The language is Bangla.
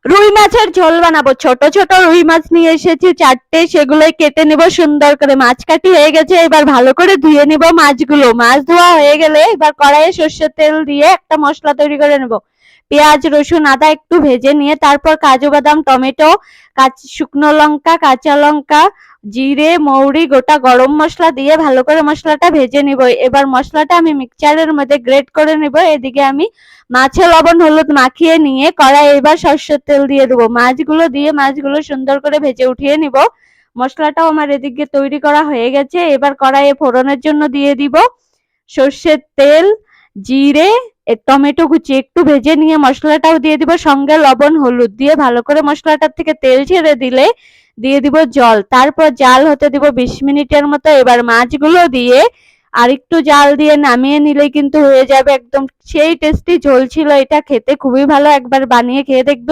রুই মাছের ঝোল বানাবো। ছোট ছোট রুই মাছ নিয়ে এসেছি 4টে, সেগুলোই কেটে নিব সুন্দর করে। মাছ কাটি হয়ে গেছে, এবার ভালো করে ধুয়ে নিব মাছগুলো। মাছ ধোয়া হয়ে গেলে এবার কড়াইয়ে সর্ষের তেল দিয়ে একটা মশলা তৈরি করে নেব। পেঁয়াজ, রসুন, আদা একটু ভেজে নিয়ে তারপর কাজু বাদাম, টমেটো, শুকনো লঙ্কা, কাঁচা লঙ্কা, জিরে, মৌরি, গোটা গরম মশলা দিয়ে ভালো করে মশলাটা ভেজে নিব। এবার মশলাটা আমি মিক্সচারের মধ্যে গ্রেট করে নিব। এদিকে আমি মাছে লবণ হলুদ মাখিয়ে নিয়ে কড়াই এবার সর্ষের তেল দিয়ে দেবো। মাছগুলো দিয়ে মাছগুলো সুন্দর করে ভেজে উঠিয়ে নিব। মশলাটাও আমার এদিকে তৈরি করা হয়ে গেছে। এবার কড়াইয়ে ফোড়নের জন্য দিয়ে দিব সর্ষের তেল, জিরে, টমেটো কুচি একটু ভেজে নিয়ে মশলাটাও দিয়ে দিব, সঙ্গে লবণ হলুদ দিয়ে ভালো করে মশলাটার থেকে তেল ছেড়ে দিলে দিয়ে দিব জল। তারপর জাল হতে দিব 20 মিনিটের মতো। এবার মাছগুলো দিয়ে আরেকটু জাল দিয়ে নামিয়ে নিলে কিন্তু হয়ে যাবে একদম সেই টেস্টি ঝোল ছিল এটা। খেতে খুবই ভালো, একবার বানিয়ে খেয়ে দেখবে।